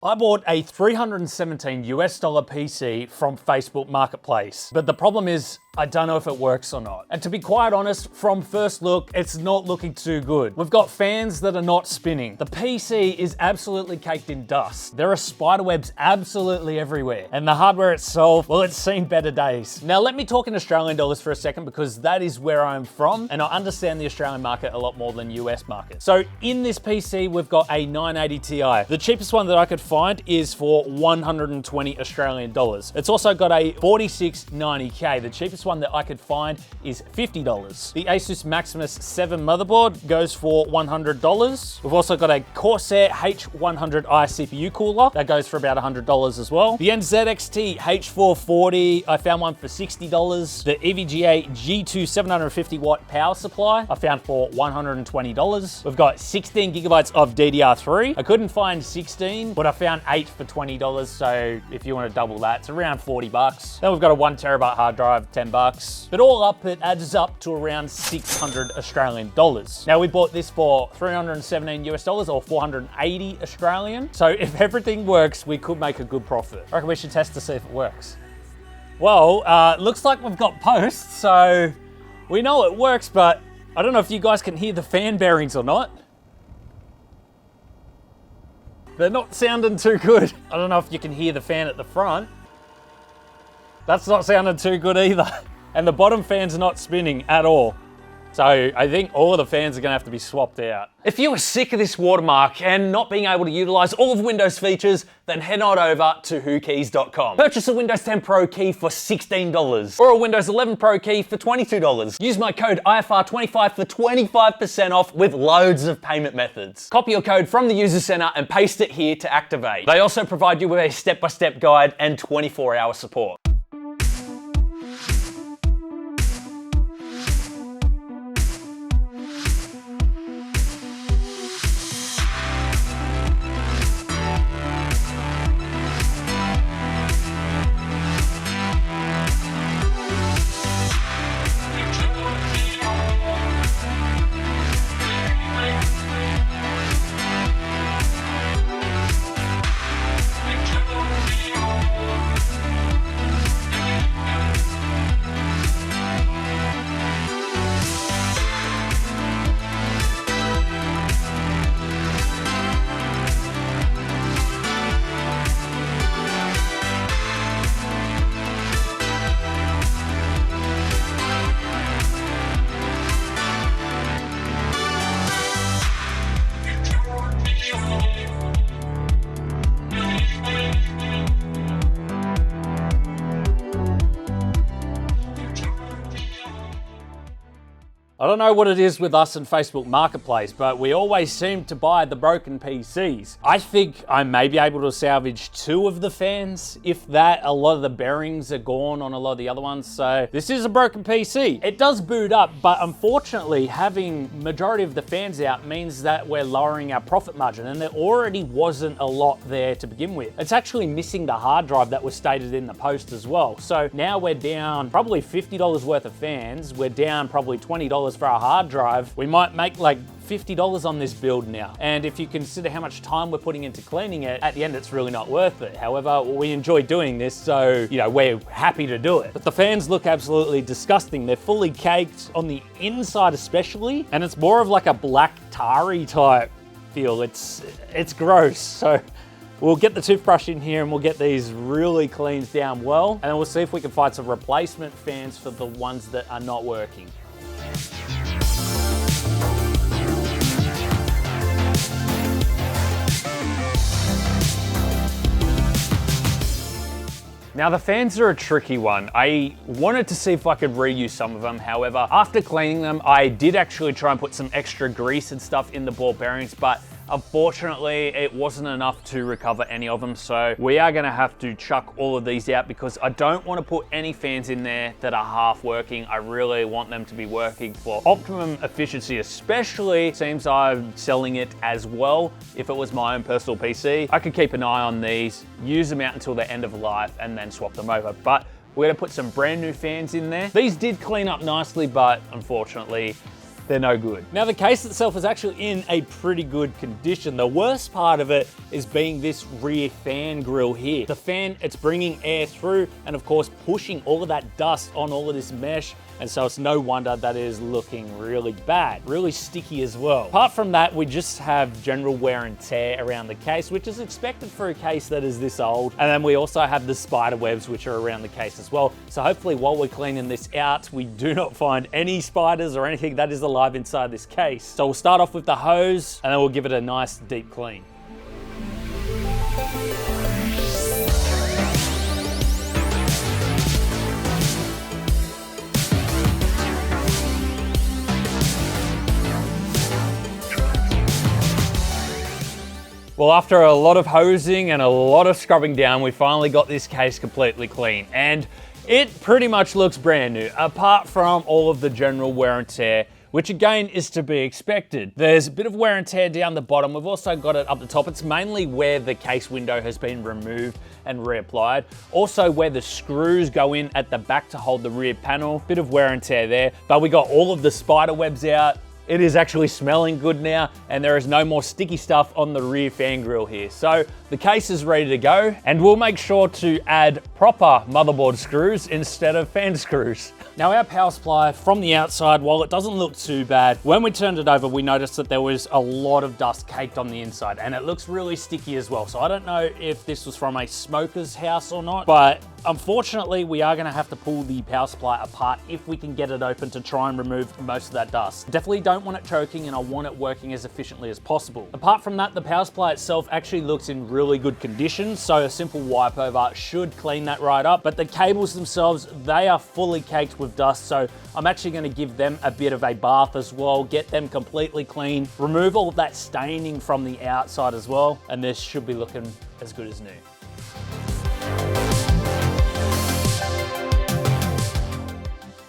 I bought a $317 PC from Facebook Marketplace, but the problem is I don't know if it works or not. And to be quite honest, from first look, it's not looking too good. We've got fans that are not spinning. The PC is absolutely caked in dust. There are spider webs absolutely everywhere. And the hardware itself, well, it's seen better days. Now let me talk in Australian dollars for a second because that is where I'm from and I understand the Australian market a lot more than US market. So in this PC, we've got a 980 Ti. The cheapest one that I could find is for 120 Australian dollars. It's also got a 4690K. The cheapest one that I could find is $50. The Asus Maximus 7 motherboard goes for $100. We've also got a Corsair H100i CPU cooler that goes for about $100 as well. The NZXT H440, I found one for $60. The EVGA G2 750 watt power supply, I found for $120. We've got 16 gigabytes of DDR3. I couldn't find 16, but I found 8 for $20. So if you want to double that, it's around 40 bucks. Then we've got a 1 terabyte hard drive, 10 bucks. But all up, it adds up to around 600 Australian dollars. Now we bought this for 317 US dollars or 480 Australian. So if everything works, we could make a good profit. I reckon we should test to see if it works. Well, looks like we've got posts, so we know it works, but I don't know if you guys can hear the fan bearings or not. They're not sounding too good. I don't know if you can hear the fan at the front. That's not sounding too good either. And the bottom fan's not spinning at all. So I think all of the fans are gonna have to be swapped out. If you are sick of this watermark and not being able to utilize all of Windows features, then head on over to whokeys.com. Purchase a Windows 10 Pro key for $16 or a Windows 11 Pro key for $22. Use my code IFR25 for 25% off with loads of payment methods. Copy your code from the user center and paste it here to activate. They also provide you with a step-by-step guide and 24-hour support. I don't know what it is with us and Facebook Marketplace, but we always seem to buy the broken PCs. I think I may be able to salvage 2 of the fans. If that, a lot of the bearings are gone on a lot of the other ones. So this is a broken PC. It does boot up, but unfortunately having majority of the fans out means that we're lowering our profit margin, and there already wasn't a lot there to begin with. It's actually missing the hard drive that was stated in the post as well. So now we're down probably $50 worth of fans. We're down probably $20 for our hard drive. We might make like $50 on this build now. And if you consider how much time we're putting into cleaning it, at the end it's really not worth it. However, we enjoy doing this, so you know, we're happy to do it. But the fans look absolutely disgusting. They're fully caked on the inside especially, and it's more of like a black tarry type feel. It's gross. So we'll get the toothbrush in here and we'll get these really cleaned down well, and then we'll see if we can find some replacement fans for the ones that are not working. Now the fans are a tricky one. I wanted to see if I could reuse some of them. However, after cleaning them, I did actually try and put some extra grease and stuff in the ball bearings, but unfortunately, it wasn't enough to recover any of them. So we are gonna have to chuck all of these out because I don't want to put any fans in there that are half working. I really want them to be working for optimum efficiency, especially since I'm selling it as well. If it was my own personal PC, I could keep an eye on these, use them out until the end of life and then swap them over. But we're gonna put some brand new fans in there. These did clean up nicely, but unfortunately, they're no good. Now the case itself is actually in a pretty good condition. The worst part of it is being this rear fan grille here. The fan, it's bringing air through and of course pushing all of that dust on all of this mesh, and so it's no wonder that it is looking really bad, really sticky as well. Apart from that, we just have general wear and tear around the case, which is expected for a case that is this old. And then we also have the spider webs which are around the case as well. So hopefully while we're cleaning this out, we do not find any spiders or anything that is alive inside this case. So we'll start off with the hose and then we'll give it a nice deep clean. Well, after a lot of hosing and a lot of scrubbing down, we finally got this case completely clean, and it pretty much looks brand new, apart from all of the general wear and tear, which again is to be expected. There's a bit of wear and tear down the bottom. We've also got it up the top. It's mainly where the case window has been removed and reapplied. Also where the screws go in at the back to hold the rear panel. Bit of wear and tear there, but we got all of the spider webs out. It is actually smelling good now, and there is no more sticky stuff on the rear fan grille here. So the case is ready to go, and we'll make sure to add proper motherboard screws instead of fan screws. Now our power supply from the outside, while it doesn't look too bad, when we turned it over, we noticed that there was a lot of dust caked on the inside, and it looks really sticky as well. So I don't know if this was from a smoker's house or not, but unfortunately, we are gonna have to pull the power supply apart if we can get it open to try and remove most of that dust. Definitely don't want it choking, and I want it working as efficiently as possible. Apart from that, the power supply itself actually looks in really good condition, so a simple wipe over should clean that right up. But the cables themselves, they are fully caked with dust, so I'm actually gonna give them a bit of a bath as well, get them completely clean, remove all of that staining from the outside as well, and this should be looking as good as new.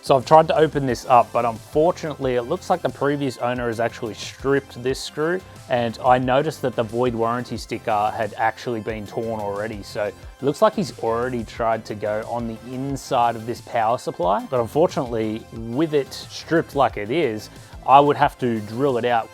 So I've tried to open this up, but unfortunately it looks like the previous owner has actually stripped this screw, and I noticed that the void warranty sticker had actually been torn already. So it looks like he's already tried to go on the inside of this power supply, but unfortunately with it stripped like it is, I would have to drill it out.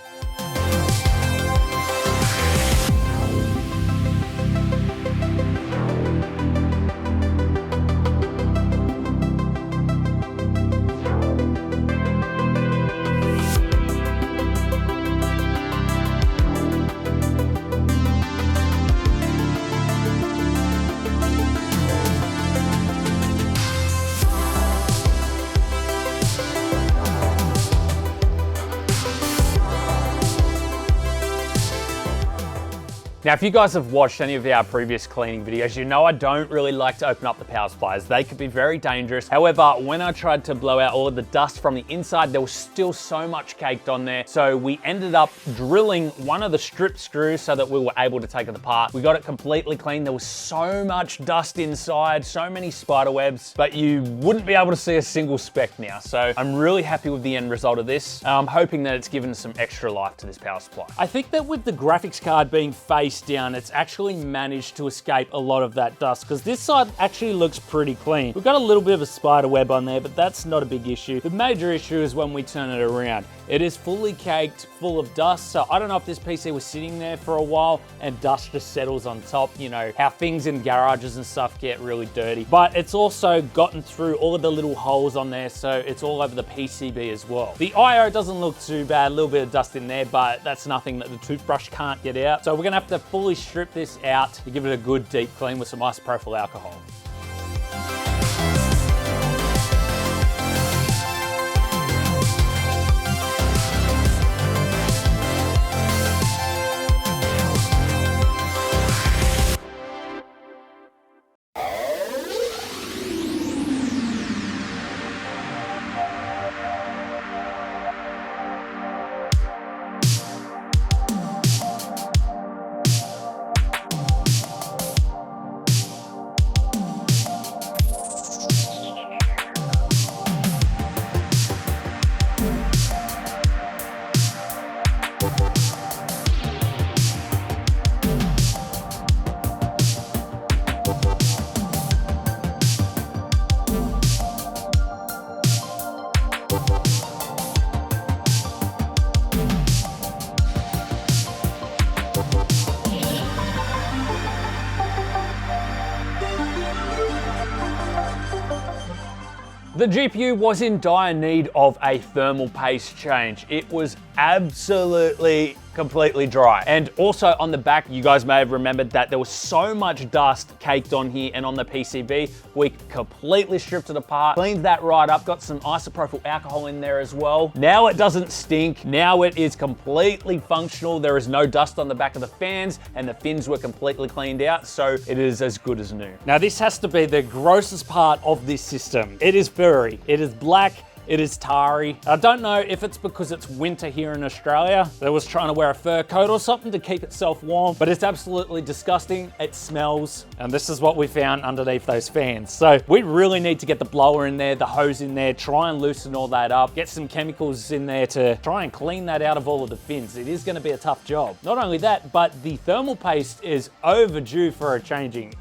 Now, if you guys have watched any of our previous cleaning videos, you know I don't really like to open up the power supplies. They could be very dangerous. However, when I tried to blow out all of the dust from the inside, there was still so much caked on there. So we ended up drilling one of the strip screws so that we were able to take it apart. We got it completely clean. There was so much dust inside, so many spider webs, but you wouldn't be able to see a single speck now. So I'm really happy with the end result of this. I'm hoping that it's given some extra life to this power supply. I think that with the graphics card being face down, it's actually managed to escape a lot of that dust, because this side actually looks pretty clean. We've got a little bit of a spider web on there, but that's not a big issue. The major issue is when we turn it around. It is fully caked, full of dust, so I don't know if this PC was sitting there for a while and dust just settles on top. You know, how things in garages and stuff get really dirty. But it's also gotten through all of the little holes on there, so it's all over the PCB as well. The IO doesn't look too bad, a little bit of dust in there, but that's nothing that the toothbrush can't get out. So we're gonna have to fully strip this out to give it a good deep clean with some isopropyl alcohol. The GPU was in dire need of a thermal paste change. It was absolutely completely dry. And also on the back, you guys may have remembered that there was so much dust caked on here and on the PCB. We completely stripped it apart, cleaned that right up, got some isopropyl alcohol in there as well. Now it doesn't stink. Now it is completely functional. There is no dust on the back of the fans and the fins were completely cleaned out, so it is as good as new. Now this has to be the grossest part of this system. It is furry, it is black, it is tarry. I don't know if it's because it's winter here in Australia. It was trying to wear a fur coat or something to keep itself warm, but it's absolutely disgusting. It smells, and this is what we found underneath those fans. So we really need to get the blower in there, the hose in there, try and loosen all that up, get some chemicals in there to try and clean that out of all of the fins. It is gonna be a tough job. Not only that, but the thermal paste is overdue for a changing.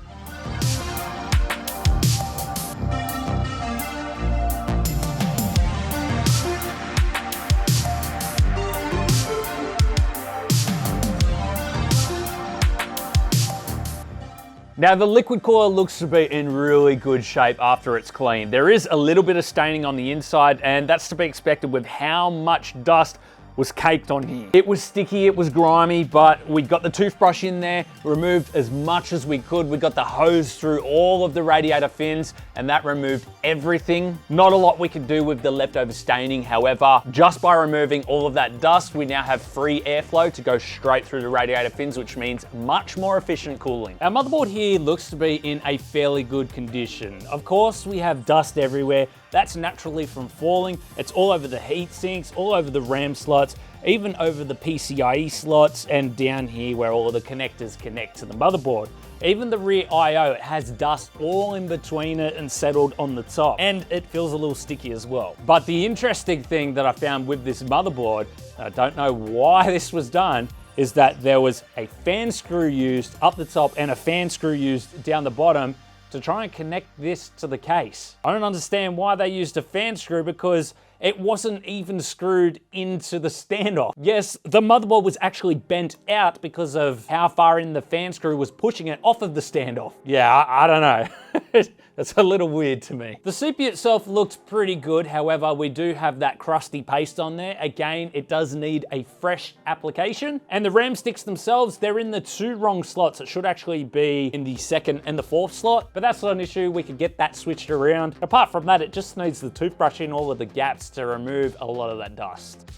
Now the liquid cooler looks to be in really good shape after it's cleaned. There is a little bit of staining on the inside, and that's to be expected with how much dust was caked on here. It was sticky, it was grimy, but we got the toothbrush in there, removed as much as we could. We got the hose through all of the radiator fins, and that removed everything. Not a lot we could do with the leftover staining. However, just by removing all of that dust, we now have free airflow to go straight through the radiator fins, which means much more efficient cooling. Our motherboard here looks to be in a fairly good condition. Of course, we have dust everywhere. That's naturally from falling. It's all over the heat sinks, all over the RAM slots, even over the PCIe slots, and down here where all of the connectors connect to the motherboard. Even the rear I/O, it has dust all in between it and settled on the top, and it feels a little sticky as well. But the interesting thing that I found with this motherboard, I don't know why this was done, is that there was a fan screw used up the top and a fan screw used down the bottom to try and connect this to the case. I don't understand why they used a fan screw, because it wasn't even screwed into the standoff. Yes, the motherboard was actually bent out because of how far in the fan screw was pushing it off of the standoff. Yeah, I don't know. That's a little weird to me. The CPU itself looks pretty good. However, we do have that crusty paste on there. Again, it does need a fresh application. And the RAM sticks themselves, they're in the two wrong slots. It should actually be in the second and the fourth slot, but that's not an issue. We could get that switched around. Apart from that, it just needs the toothbrush in all of the gaps to remove a lot of that dust.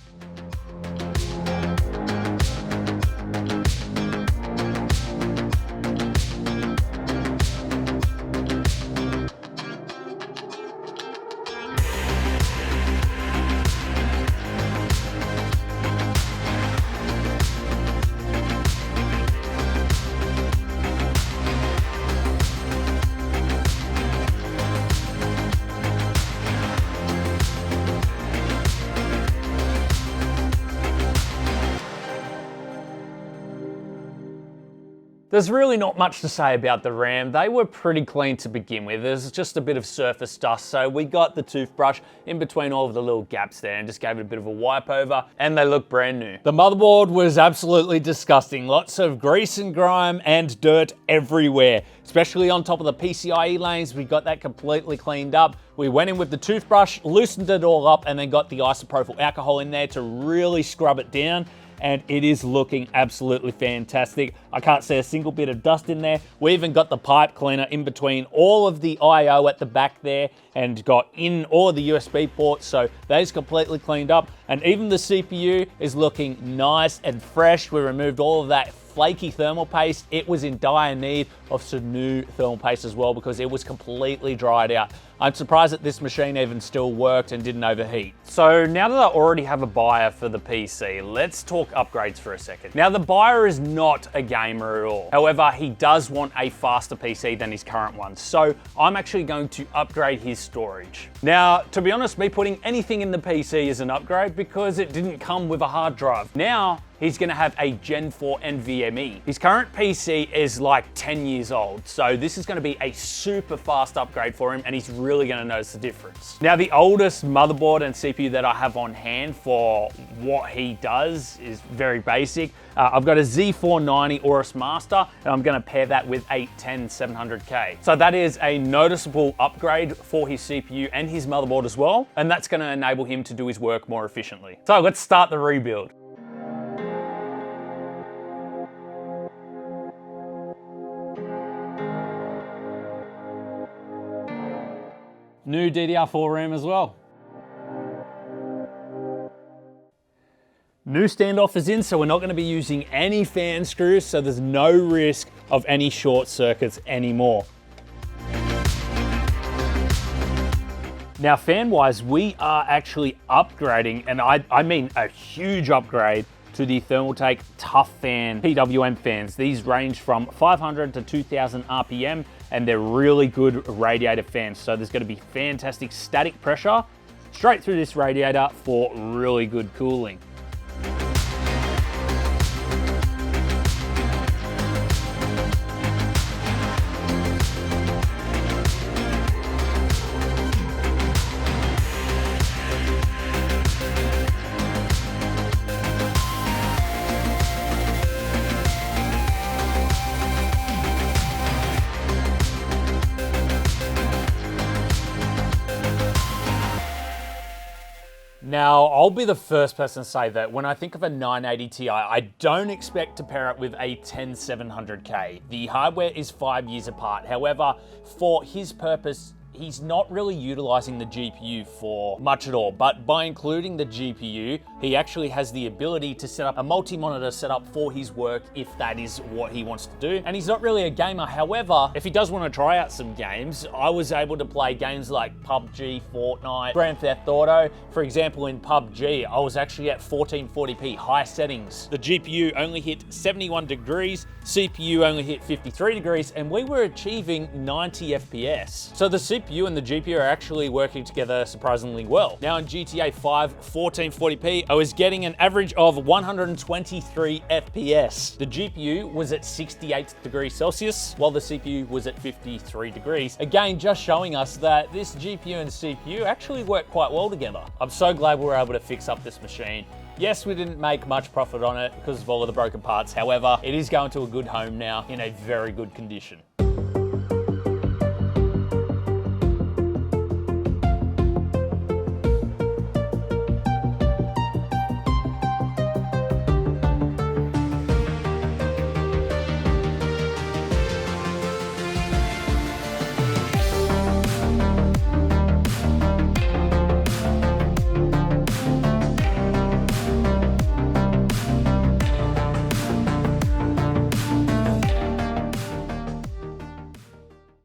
There's really not much to say about the RAM. They were pretty clean to begin with. There's just a bit of surface dust, so we got the toothbrush in between all of the little gaps there and just gave it a bit of a wipe over, and they look brand new. The motherboard was absolutely disgusting. Lots of grease and grime and dirt everywhere, especially on top of the PCIe lanes. We got that completely cleaned up. We went in with the toothbrush, loosened it all up, and then got the isopropyl alcohol in there to really scrub it down. And it is looking absolutely fantastic. I can't see a single bit of dust in there. We even got the pipe cleaner in between all of the I/O at the back there and got in all of the USB ports, so that is completely cleaned up. And even the CPU is looking nice and fresh. We removed all of that flaky thermal paste. It was in dire need of some new thermal paste as well because it was completely dried out. I'm surprised that this machine even still worked and didn't overheat. So now that I already have a buyer for the PC, let's talk upgrades for a second. Now the buyer is not a gamer at all. However, he does want a faster PC than his current one. So I'm actually going to upgrade his storage. Now, to be honest, me putting anything in the PC is an upgrade because it didn't come with a hard drive. Now, he's gonna have a Gen 4 NVMe. His current PC is like 10 years old, so this is gonna be a super fast upgrade for him, and he's really gonna notice the difference. Now, the oldest motherboard and CPU that I have on hand for what he does is very basic. I've got a Z490 Aorus Master, and I'm gonna pair that with a 10700K. So that is a noticeable upgrade for his CPU and his motherboard as well, and that's gonna enable him to do his work more efficiently. So let's start the rebuild. New DDR4 RAM as well. New standoff is in, so we're not going to be using any fan screws, so there's no risk of any short circuits anymore. Now, fan-wise, we are actually upgrading, and I mean a huge upgrade, to the Thermaltake Tough Fan PWM fans. These range from 500 to 2000 RPM, and they're really good radiator fans. So there's going to be fantastic static pressure straight through this radiator for really good cooling. Now, I'll be the first person to say that when I think of a 980 Ti, I don't expect to pair it with a 10700K. The hardware is 5 years apart. However, for his purpose, he's not really utilizing the GPU for much at all, but by including the GPU, he actually has the ability to set up a multi-monitor setup for his work if that is what he wants to do. And he's not really a gamer. However, if he does want to try out some games, I was able to play games like PUBG, Fortnite, Grand Theft Auto. For example, in PUBG, I was actually at 1440p high settings. The GPU only hit 71 degrees, CPU only hit 53 degrees, and we were achieving 90 FPS. So the CPU and the GPU are actually working together surprisingly well. Now in GTA 5 1440p, I was getting an average of 123 FPS. The GPU was at 68 degrees Celsius, while the CPU was at 53 degrees. Again, just showing us that this GPU and CPU actually work quite well together. I'm so glad we were able to fix up this machine. Yes, we didn't make much profit on it because of all of the broken parts. However, it is going to a good home now in a very good condition.